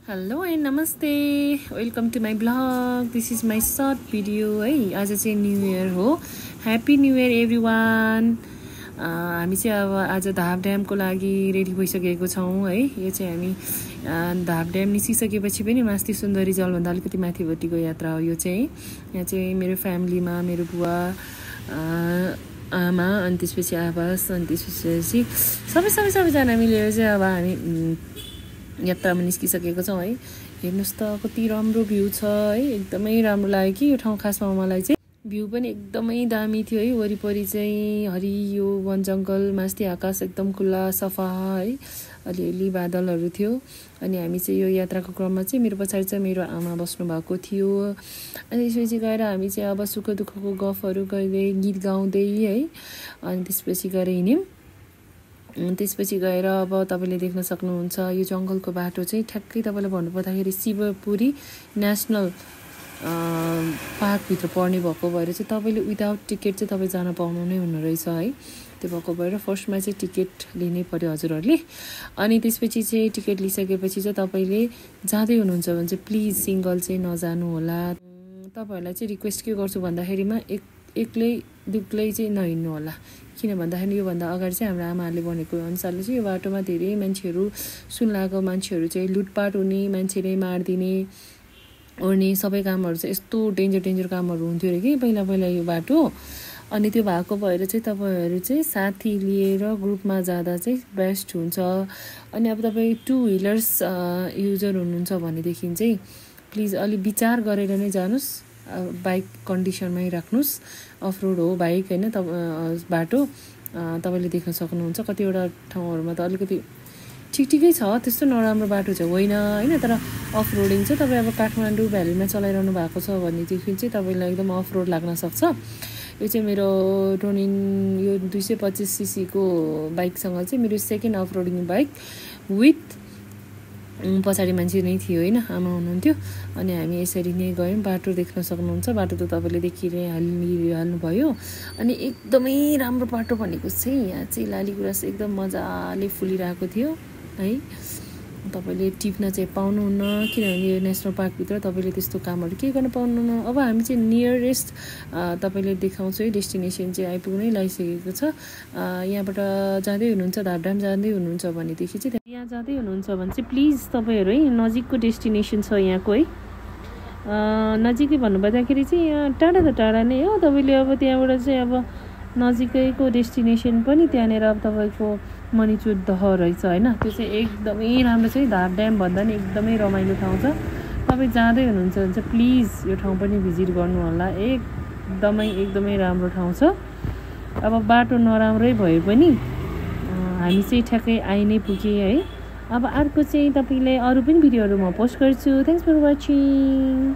Hello and नमस्ते, welcome to my blog. This is my short video है। आज चाहिँ न्यू इयर हो। Happy new year everyone. हामी चाहिँ अब आज धाप ड्यामको लागि रेडी भइसकेको छौँ है। यो चाहिँ हामी धाप ड्याम निस्किसकेपछि पनि मास्ती सुन्दरी जलभन्दा अलिकति माथिपट्टिको यात्रा हो। यो चाहिँ यहाँ चाहिँ मेरो फ्यामिलीमा मेरो बुवा आमा अनि त्यसपछि आवास अनि त्यसपछि सबैजना मिलेर चाहिँ अब हामी यात्रामा निस्किसकेको छौँ है। हेर्नुहोस् त कति राम्रो भ्यू छ है। एकदमै राम्रो लाग्यो कि यो ठाउँ। खासमा मलाई चाहिँ भ्यू पनि एकदमै दामी थियो है। वरिपरि चाहिँ हरियो वन जङ्गल, मास्ती आकाश एकदम खुल्ला सफा है। अलिअलि बादलहरू थियो। अनि हामी चाहिँ यो यात्राको क्रममा चाहिँ मेरो पछाडि चाहिँ मेरो आमा बस्नु भएको थियो। अनि त्यसपछि गएर हामी चाहिँ अब सुख दुःखको गफहरू गर्दै गीत गाउँदै है अनि त्यसपछि गएर हिँड्यौँ। त्यसपछि गएर अब तपाईँले देख्न सक्नुहुन्छ यो जङ्गलको बाटो चाहिँ ठ्याक्कै तपाईँलाई भन्नुपर्दाखेरि शिवपुरी नेसनल पार्कभित्र पर्ने भएको भएर चाहिँ तपाईँले विदाउट टिकट चाहिँ तपाईँ जान पाउनु नै हुने रहेछ है। त्यो भएको भएर फर्स्टमा चाहिँ टिकट लिनै पर्यो हजुरहरूले। अनि त्यसपछि चाहिँ टिकट लिइसकेपछि चाहिँ तपाईँले जाँदै हुनुहुन्छ भने चाहिँ प्लिज सिङ्गल चाहिँ नजानु होला। तपाईँहरूलाई चाहिँ रिक्वेस्ट के गर्छु भन्दाखेरिमा एक्लै दुक्लै चाहिँ नहिँड्नु होला। किन भन्दाखेरि योभन्दा अगाडि चाहिँ हाम्रो आमाहरूले भनेको अनुसारले चाहिँ यो बाटोमा धेरै मान्छेहरू सुनलाको मान्छेहरू चाहिँ लुटपाट हुने, मान्छेले मारिदिने ओर्ने सबै कामहरू चाहिँ यस्तो डेन्जर कामहरू हुन्थ्यो अरे कि पहिला यो बाटो। अनि त्यो भएको भएर चाहिँ तपाईँहरू चाहिँ साथी लिएर ग्रुपमा जाँदा चाहिँ बेस्ट हुन्छ। अनि अब तपाईँ टु व्हिलर्स युजर हुनुहुन्छ भनेदेखि चाहिँ प्लिज अलि विचार गरेर नै जानुहोस्। बाइक कन्डिसनमै राख्नुहोस्। अफ रोड हो बाइक होइन बाटो। तपाईँले देख्न सक्नुहुन्छ कतिवटा ठाउँहरूमा त अलिकति ठिकै छ, त्यस्तो नराम्रो बाटो चाहिँ होइन तर अफ रोडिङ चाहिँ तपाईँ अब काठमाडौँ भ्यालीमा चलाइरहनु भएको छ भनेदेखि चाहिँ तपाईँलाई एकदम अफ रोड लाग्न सक्छ। यो चाहिँ मेरो टोनिन यो 225 सीसीको बाइकसँग चाहिँ मेरो second off roading bike with पछाडि मान्छे नै थियो होइन, आमा हुनुहुन्थ्यो। अनि हामी यसरी नै गयौँ। बाटो देख्न सक्नुहुन्छ, बाटो त तपाईँले हाल्नुभयो। अनि एकदमै राम्रो बाटो भनेको चाहिँ यहाँ चाहिँ लालीगुराँस एकदम मजाले फुलिरहेको थियो है। तपाईँले टिप्न चाहिँ पाउनुहुन्न किनभने यो नेसनल पार्कभित्र तपाईँले त्यस्तो कामहरू केही गर्न पाउनुहुन्न। अब हामी चाहिँ नियरेस्ट तपाईँले देखाउँछु है डेस्टिनेसन चाहिँ आइपुग्नै लागिसकेको छ। यहाँबाट जाँदै हुनुहुन्छ धापड्याम जाँदै हुनुहुन्छ भनेदेखि चाहिँ यहाँ जाँदै हुनुहुन्छ भने चाहिँ प्लिज तपाईँहरू है नजिकको डेस्टिनेसन छ यहाँको है। नजिकै भन्नुपर्दाखेरि चाहिँ यहाँ टाढा त टाढा नै हो। तपाईँले अब त्यहाँबाट चाहिँ अब नजिकैको डेस्टिनेसन पनि त्यहाँनिर अब तपाईँको मणिचुर दह रहेछ होइन। त्यो चाहिँ एकदमै राम्रो चाहिँ धाप ड्याम भन्दा नि एकदमै रमाइलो ठाउँ छ। तपाईँ जाँदै हुनुहुन्छ भने चाहिँ प्लिज यो ठाउँ पनि भिजिट गर्नु होला। एकदमै राम्रो ठाउँ छ। अब बाटो नराम्रै भए पनि हामी चाहिँ ठ्याक्कै आइ नै पुगेँ है। अब अर्को चाहिँ तपाईँलाई अरू पनि भिडियोहरू म पोस्ट गर्छु। Thanks for watching.